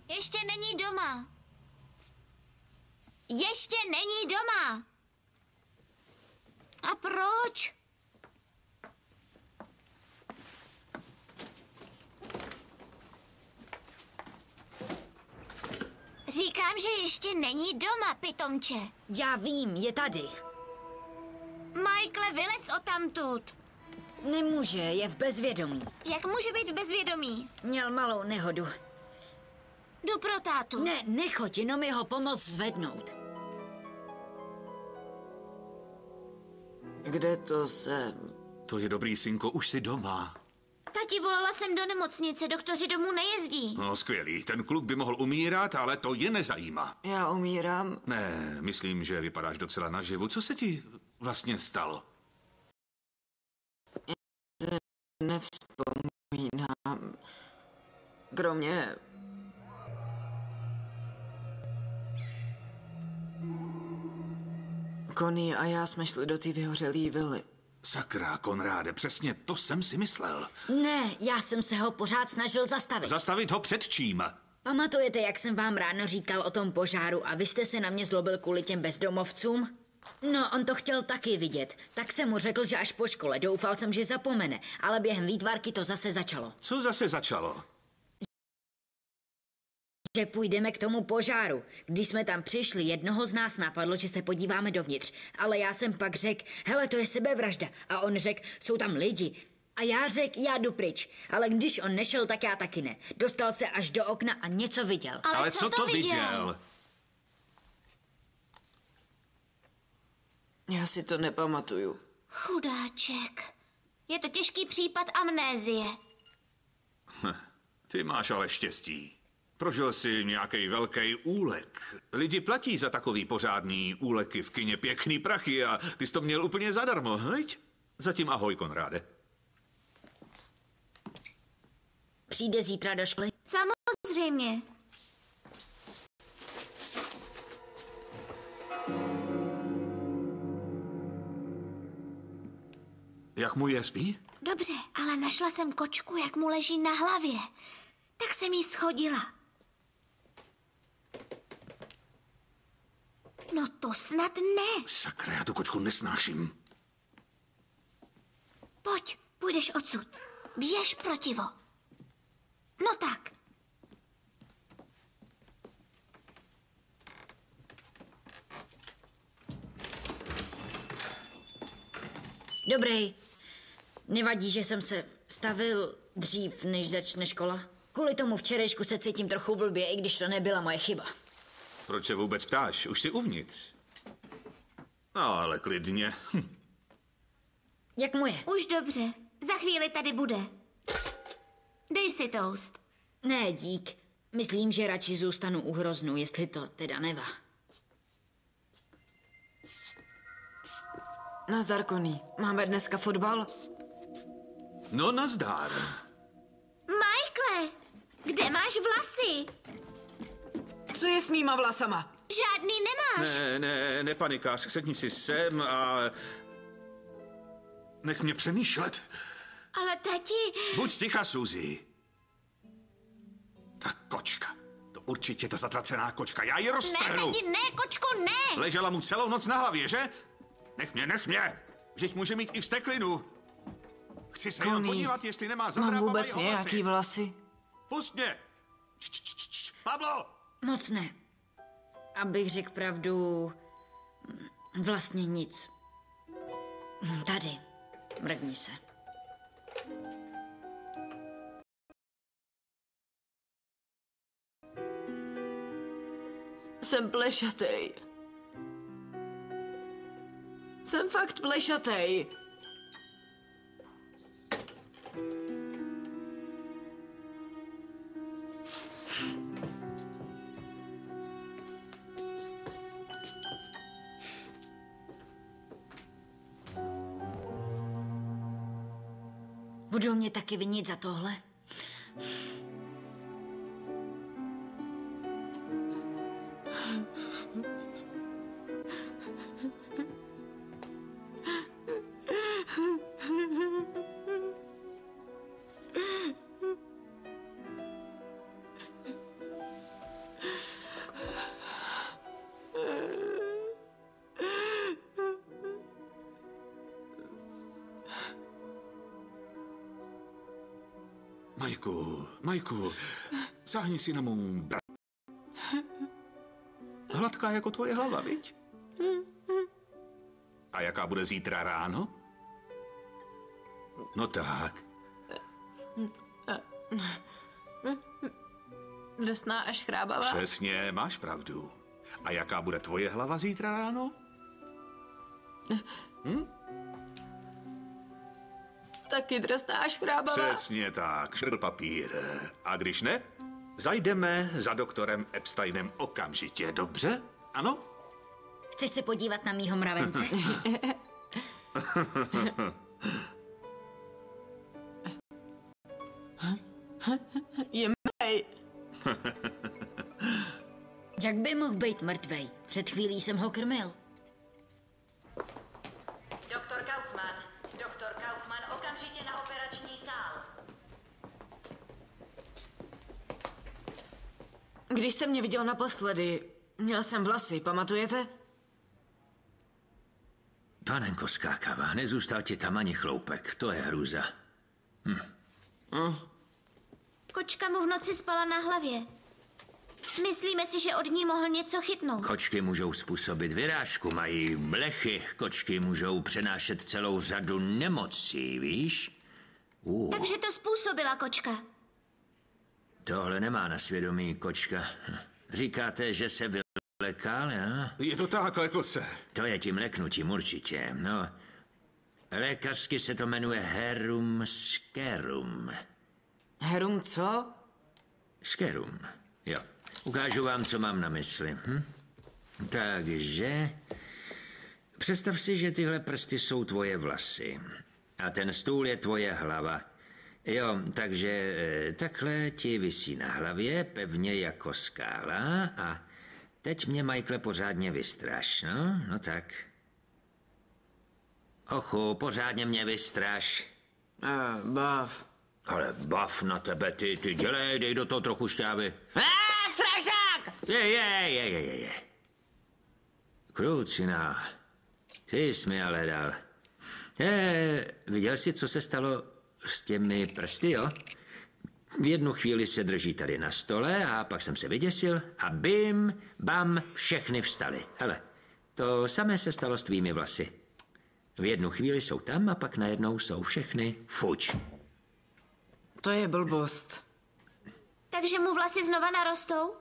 Ještě není doma. Ještě není doma. A proč? Říkám, že ještě není doma, pitomče. Já vím, je tady. Michael, vylez odtamtud. Nemůže, je v bezvědomí. Jak může být v bezvědomí? Měl malou nehodu. Jdu pro tátu. Ne, nechoď, jenom jeho pomoc zvednout. Kde to jsem? To je dobrý, synko, už jsi doma. Tati, volala jsem do nemocnice, doktoři domů nejezdí. No, skvělý, ten kluk by mohl umírat, ale to je nezajímá. Já umírám. Ne, myslím, že vypadáš docela naživu. Co se ti vlastně stalo? Nevzpomínám. Kromě... Connie a já jsme šli do té vyhořelý vily. Sakra, Konráde, přesně to jsem si myslel. Ne, já jsem se ho pořád snažil zastavit. Zastavit ho před čím? Pamatujete, jak jsem vám ráno říkal o tom požáru a vy jste se na mě zlobil kvůli těm bezdomovcům? No, on to chtěl taky vidět. Tak jsem mu řekl, že až po škole. Doufal jsem, že zapomene, ale během výtvarky to zase začalo. Co zase začalo? Že půjdeme k tomu požáru. Když jsme tam přišli, jednoho z nás napadlo, že se podíváme dovnitř. Ale já jsem pak řekl, hele, to je sebevražda. A on řekl, jsou tam lidi. A já řekl, já jdu pryč. Ale když on nešel, tak já taky ne. Dostal se až do okna a něco viděl. Ale co to viděl? Já si to nepamatuju. Chudáček. Je to těžký případ amnézie. Ty máš ale štěstí. Prožil si nějaký velký úlek. Lidi platí za takový pořádný úleky v kině, pěkný prachy a ty jsi to měl úplně zadarmo, veď? Zatím ahoj, Konráde. Přijde zítra do školy? Samozřejmě. Jak mu je, spí? Dobře, ale našla jsem kočku, jak mu leží na hlavě. Tak jsem jí schodila. No to snad ne. Sakra, já tu kočku nesnáším. Pojď, půjdeš odsud. Běž protivo. No tak. Dobrý. Nevadí, že jsem se stavil dřív, než začne škola? Kvůli tomu včerejšku se cítím trochu blbě, i když to nebyla moje chyba. Proč se vůbec ptáš? Už jsi uvnitř. No, ale klidně. Jak mu je? Už dobře. Za chvíli tady bude. Dej si toast. Ne, dík. Myslím, že radši zůstanu u hroznu, jestli to teda nevá. Nazdar, Connie. Máme dneska fotbal? No, nazdár. Michaele, kde máš vlasy? Co je s mýma vlasama? Žádný nemáš. Nepanikář, sedni si sem a... Nech mě přemýšlet. Ale tati... Buď ticha, Suzy. Ta kočka. To určitě ta zatracená kočka. Já ji Ne, roztrhnu. tati, ne, kočko, ne. Ležela mu celou noc na hlavě, že? Nech mě. Vždyť může mít i vsteklinu. Chci se jenom podívat, jestli nemá Mám zadrápavají vůbec nějaký vlasy? Pust mě. Pablo! Moc ne. Abych řekl pravdu, vlastně nic. Tady. Mrkni se. Jsem plešatej. Jsem fakt plešatej. Budou mě taky vinit za tohle? Majku, sáhni si na mou hladká jako tvoje hlava, viď? A jaká bude zítra ráno? No tak. Drsná až chrábavá. Přesně, máš pravdu. A jaká bude tvoje hlava zítra ráno? Taky drsná až chrábavá. Přesně tak, šrl papír. A když ne, zajdeme za doktorem Epsteinem okamžitě, dobře? Ano? Chceš se podívat na mýho mravence? Je mej. Jak by mohl být mrtvej? Před chvílí jsem ho krmil. Doktor Kaufmann, okamžitě na operační sál. Když jste mě viděl naposledy, měl jsem vlasy, pamatujete? Panenko skákavá, nezůstal ti tam ani chloupek, to je hrůza. Kočka mu v noci spala na hlavě. Myslíme si, že od ní mohl něco chytnout. Kočky můžou způsobit vyrážku, mají blechy, kočky můžou přenášet celou řadu nemocí, víš? Takže to způsobila kočka. Tohle nemá na svědomí kočka. Říkáte, že se vylekal, jo? Je to tak, lekl se. To je tím leknutím určitě, no. Lékařsky se to jmenuje herum scarum. Herum co? Scarum, jo. Ukážu vám, co mám na mysli. Takže... Představ si, že tyhle prsty jsou tvoje vlasy. A ten stůl je tvoje hlava. Jo, takže takhle ti visí na hlavě, pevně jako skála. A teď mě, Michaele, pořádně vystraš, no? No tak. Ochu, pořádně mě vystraš. Bav. Ale bav na tebe, ty dělej, dej do toho trochu šťávy. Strašák! Je. Krucina, ty jsi mi ale dal. Viděl jsi, co se stalo s těmi prsty, jo? V jednu chvíli se drží tady na stole a pak jsem se vyděsil a bim, bam, všechny vstali. Hele, to samé se stalo s tvými vlasy. V jednu chvíli jsou tam a pak najednou jsou všechny fuč. To je blbost. Takže mu vlasy znova narostou?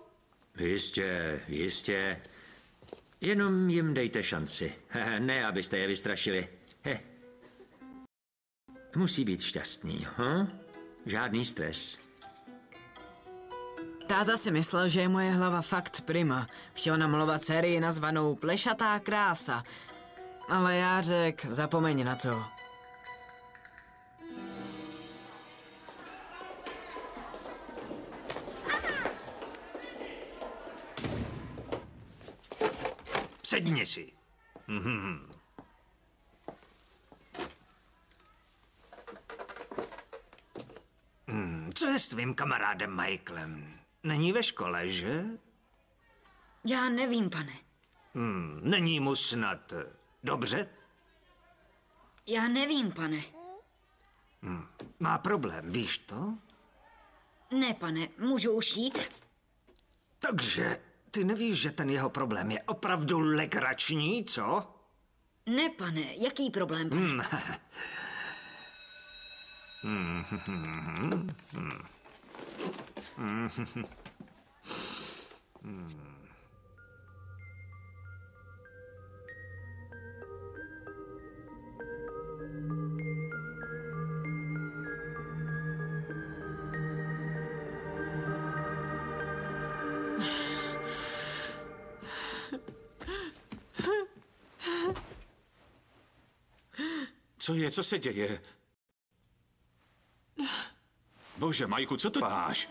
Jistě. Jenom jim dejte šanci. Ne, abyste je vystrašili. Musí být šťastný, Žádný stres. Táta si myslel, že je moje hlava fakt prima. Chtěl namalovat sérii nazvanou Plešatá krása. Ale já řekl, zapomeň na to. Sedni si. Co je s tvým kamarádem Michaelem? Není ve škole, že? Já nevím, pane. Není mu snad dobře? Já nevím, pane. Má problém, víš to? Ne, pane, můžu už jít? Takže ty nevíš, že ten jeho problém je opravdu legrační, co? Ne, pane, jaký problém, pane? Co je, co se děje? Bože, Majku, co to máš?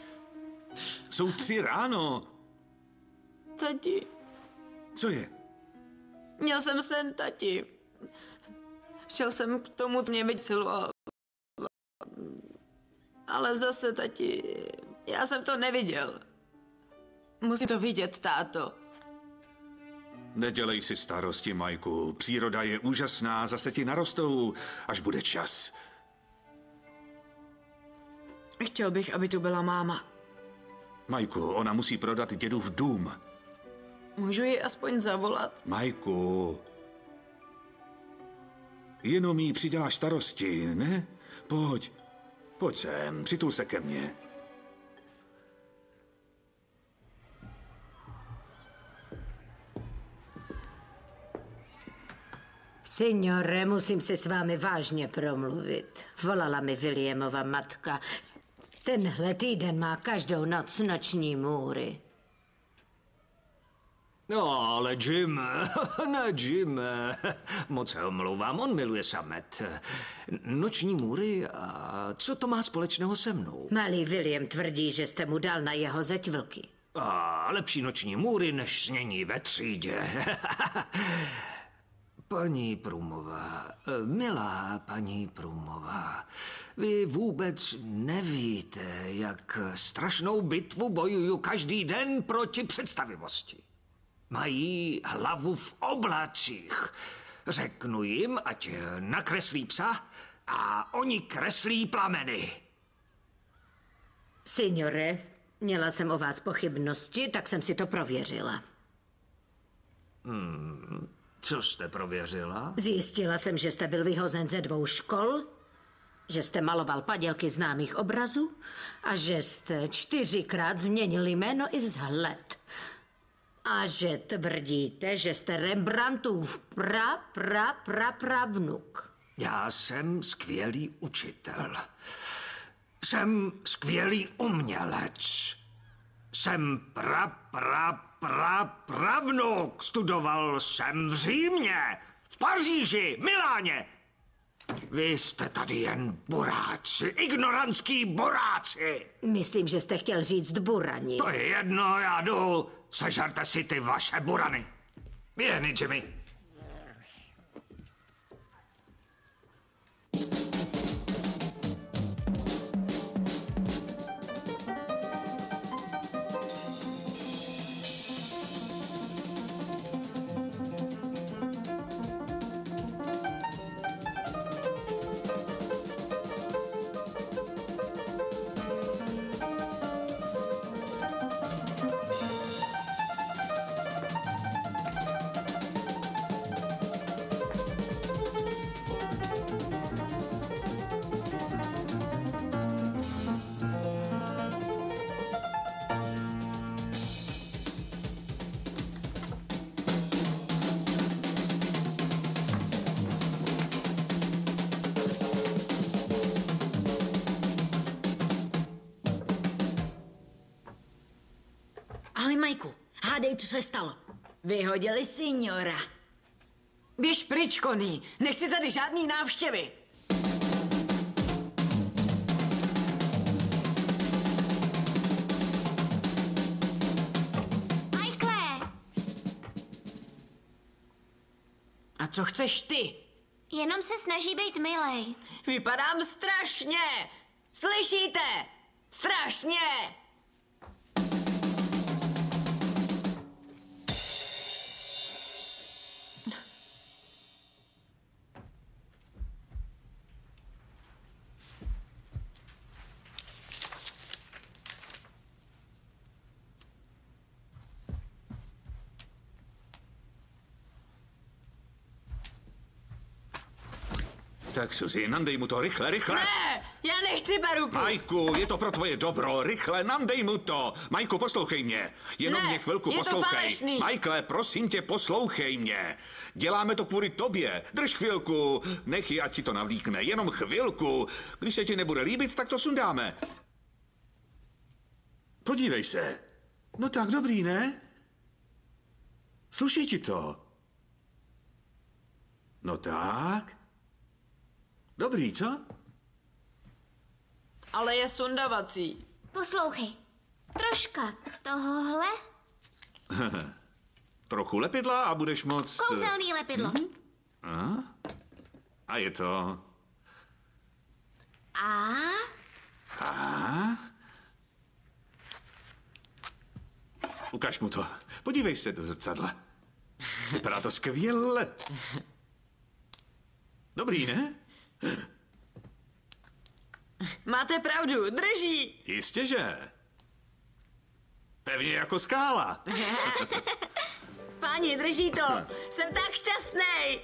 Jsou 3 ráno. Tati, Co je? měl jsem sen, tati. Šel jsem k tomu, co mě vycilo. Ale zase, tati, já jsem to neviděl. Musím to vidět, táto. Nedělej si starosti, Majku. Příroda je úžasná, zase ti narostou, až bude čas. Chtěl bych, aby tu byla máma. Majku, ona musí prodat dědův dům. Můžu ji aspoň zavolat? Majku, jenom jí přiděláš starosti, ne? Pojď sem, přitul se ke mně. Signore, musím si s vámi vážně promluvit. Volala mi Williamova matka. Tenhle týden má každou noc noční můry. No, ale Jim, ne Jim, moc se omlouvám, on miluje samet. Noční můry a co to má společného se mnou? Malý William tvrdí, že jste mu dal na jeho zeď vlky. A lepší noční můry, než snění ve třídě. Paní Prumová, milá paní Prumová, vy vůbec nevíte, jak strašnou bitvu bojuju každý den proti představivosti. Mají hlavu v oblacích. Řeknu jim, ať nakreslí psa a oni kreslí plameny. Signore, měla jsem o vás pochybnosti, tak jsem si to prověřila. Co jste prověřila? Zjistila jsem, že jste byl vyhozen ze 2 škol, že jste maloval padělky známých obrazů a že jste 4krát změnil jméno i vzhled. A že tvrdíte, že jste Rembrandtův pravnuk. Já jsem skvělý učitel. Jsem skvělý umělec. Jsem pravnuk. Studoval jsem v Římě, v Paříži, Miláně. Vy jste tady jen buráci, ignorantský buráci. Myslím, že jste chtěl říct burani. To je jedno, já jdu. Sežerte si ty vaše burany. Běhni, Jimmy. Ahoj, Majku. Hádej, co se stalo. Vyhodili signora. Běž pryč, Connie. Nechci tady žádný návštěvy. Michaele, A co chceš ty? jenom se snaží být milej. Vypadám strašně. Slyšíte? Strašně. Tak, Suzy, nandej mu to, rychle, rychle. Ne, já nechci baruku. Majku, je to pro tvoje dobro, rychle, nandej mu to. Majku, poslouchej mě. Jenom Ne, mě chvilku je to poslouchej. falešný. Michaele, prosím tě, poslouchej mě. Děláme to kvůli tobě. Drž chvilku, nech ji, ať ti to navlíkne. Jenom chvilku. Když se ti nebude líbit, tak to sundáme. Podívej se. No tak, dobrý, ne? Sluší ti to? No tak. Dobrý, co? Ale je sundavací. Poslouchej, troška tohohle, Trochu lepidla a budeš moc... kouzelný lepidlo. A je to... A Ukaž mu to. Podívej se do zrcadla. Vypadá to skvěle. Dobrý, ne? Máte pravdu, drží. Jistěže. Pevně jako skála. Páni, drží to. Jsem tak šťastný.